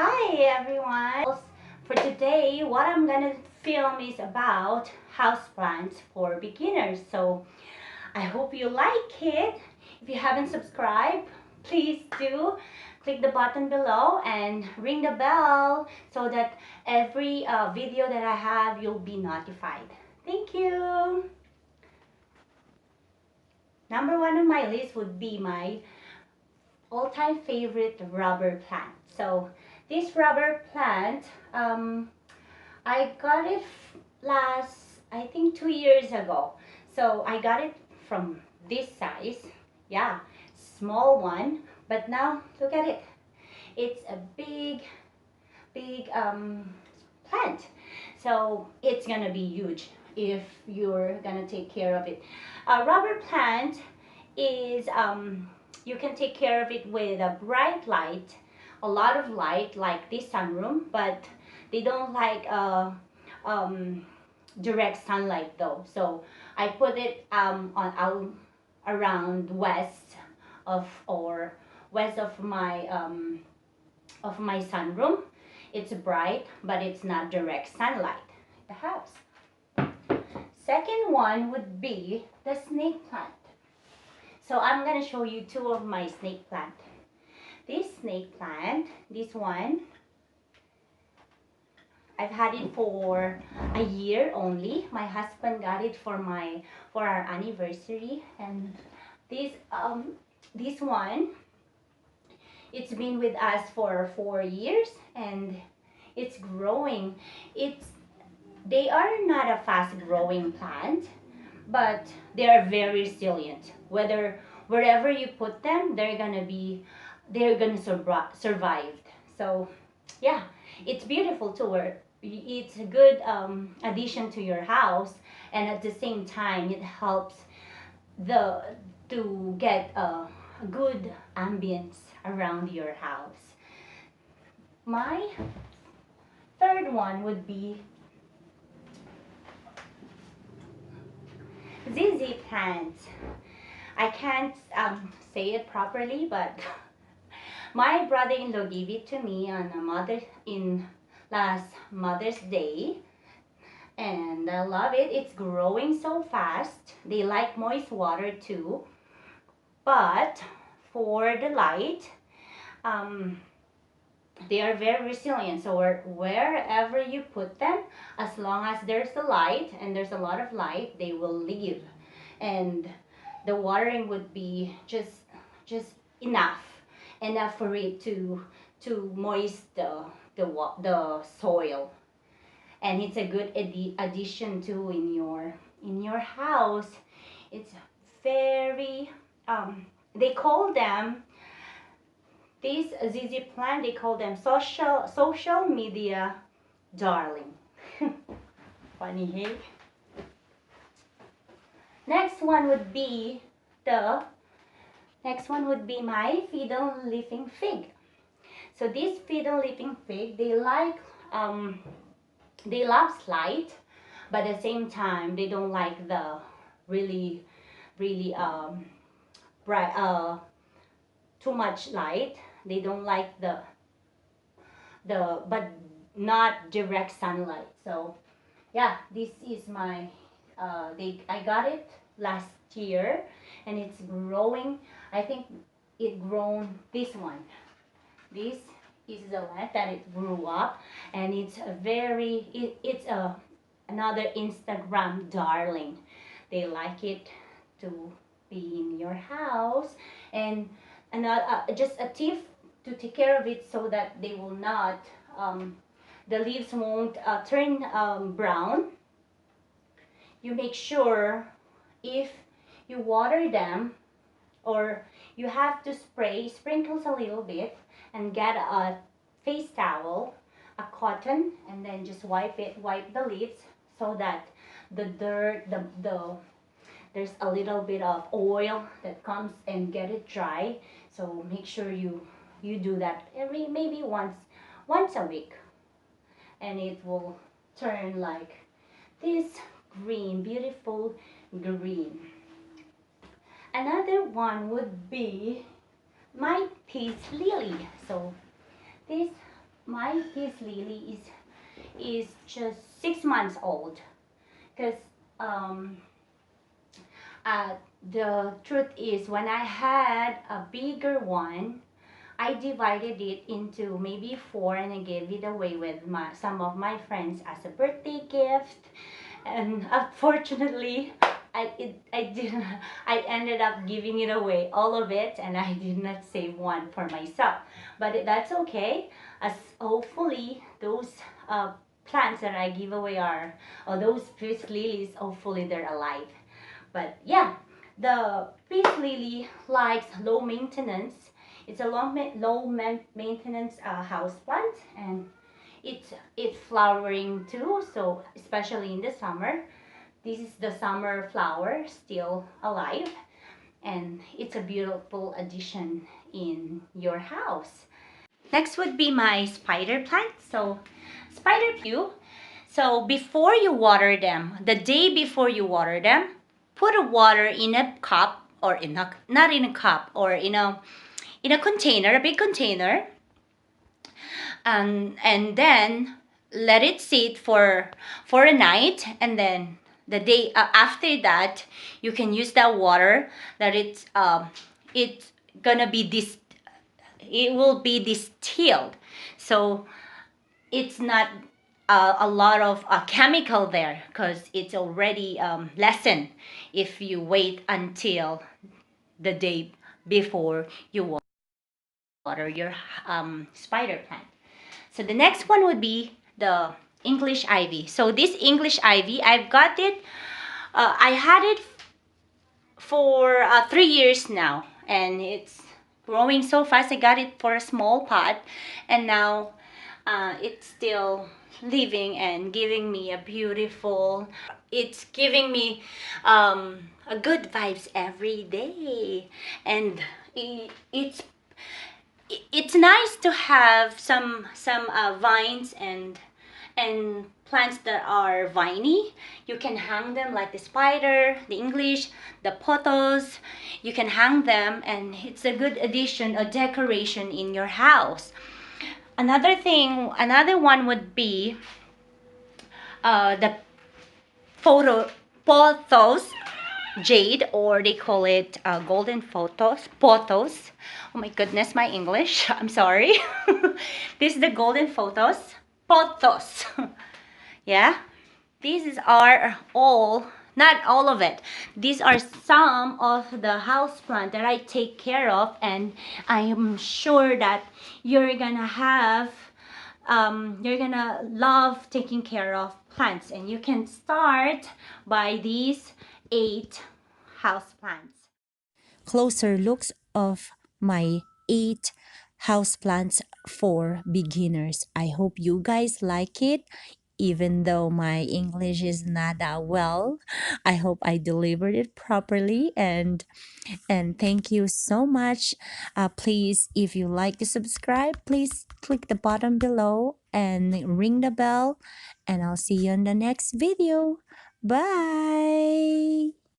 Hi everyone! For today, what I'm gonna film is about houseplants for beginners. So I hope you like it. If you haven't subscribed, please do click the button below and ring the bell so that every video that I have, you'll be notified. Thank you! Number one on my list would be my all-time favorite rubber plant. So this rubber plant, I got it I think 2 years ago. So I got it from this size, yeah, small one, but now look at it. It's a big plant. So it's gonna be huge if you're gonna take care of it. A rubber plant is you can take care of it with a bright light, a lot of light like this sunroom, but they don't like direct sunlight though. So I put it on out around west of my sunroom. It's bright, but it's not direct sunlight. The house. Second one would be the snake plant. So I'm gonna show you two of my snake plant. This snake plant, this one, I've had it for a year only. My husband got it for our anniversary, and this one, it's been with us for 4 years and it's growing. They are not a fast growing plant, but they are very resilient. Wherever you put them, they're gonna survive. So yeah, it's beautiful too. It's a good addition to your house, and at the same time it helps to get a good ambience around your house. My third one would be ZZ plant. I can't say it properly, but my brother-in-law gave it to me on last Mother's Day, and I love it. It's growing so fast. They like moist water too, but for the light, they are very resilient. So wherever you put them, as long as there's a light and there's a lot of light, they will live, and the watering would be just enough for it to moist the soil, and it's a good addition too in your house. It's very they call them this ZZ plant, they call them social media darling. Funny, hey? Next one would be my Fiddle Leaf Fig. So this Fiddle Leaf Fig, they love light, but at the same time they don't like the really bright too much light. They don't like but not direct sunlight. So yeah, this is my I got it last year, and it's growing. I think it grown this one. This is the length that it grew up, and it's another Instagram darling. They like it to be in your house, and just a tip to take care of it so that they will not the leaves won't turn brown. You make sure if you water them, or you have to sprinkles a little bit, and get a face towel, a cotton, and then just wipe the leaves so that the dirt, there's a little bit of oil that comes, and get it dry. So make sure you do that maybe once a week, and it will turn like this green, beautiful green. Another one would be my peace lily. So this my peace lily is just 6 months old. Because um, uh, the truth is, when I had a bigger one, I divided it into maybe four, and I gave it away with some of my friends as a birthday gift. And unfortunately, I did I ended up giving it away, all of it, and I did not save one for myself. But that's okay, as hopefully those plants that I give away are, or those peace lilies, hopefully they're alive. But yeah, the peace lily likes low maintenance. It's a maintenance house plant, and it's flowering too. So especially in the summer, this is the summer flower still alive, and it's a beautiful addition in your house. Next would be my spider plant. So spider plant. So before you water them, the day before you water them, put a water in a cup, or in a, not in a cup, or in a container, a big container, and then let it sit for a night, and then the day after that, you can use that water. That it's gonna be this, it will be distilled, so it's not a lot of chemical there, because it's already lessened if you wait until the day before you water your spider plant. So the next one would be the English ivy. So this English ivy, I've got it. I had it for 3 years now, and it's growing so fast. I got it for a small pot, and now it's still living and giving me a beautiful. It's giving me a good vibes every day, and it's nice to have some vines and plants that are viney. You can hang them like the spider, the English, the pothos. You can hang them, and it's a good addition, a decoration in your house. Another one would be the Pothos Jade, or they call it golden pothos. Oh my goodness, my English. I'm sorry. This is the golden pothos. Yeah, these are all, not all of it. These are some of the house plant that I take care of, and I am sure that you're gonna have you're gonna love taking care of plants, and you can start by these 8 house plants. Closer looks of my 8 houseplants for beginners. I hope you guys like it. Even though my English is not that well, I hope I delivered it properly, and thank you so much. Please, if you like to subscribe, please click the button below and ring the bell, and I'll see you in the next video. Bye.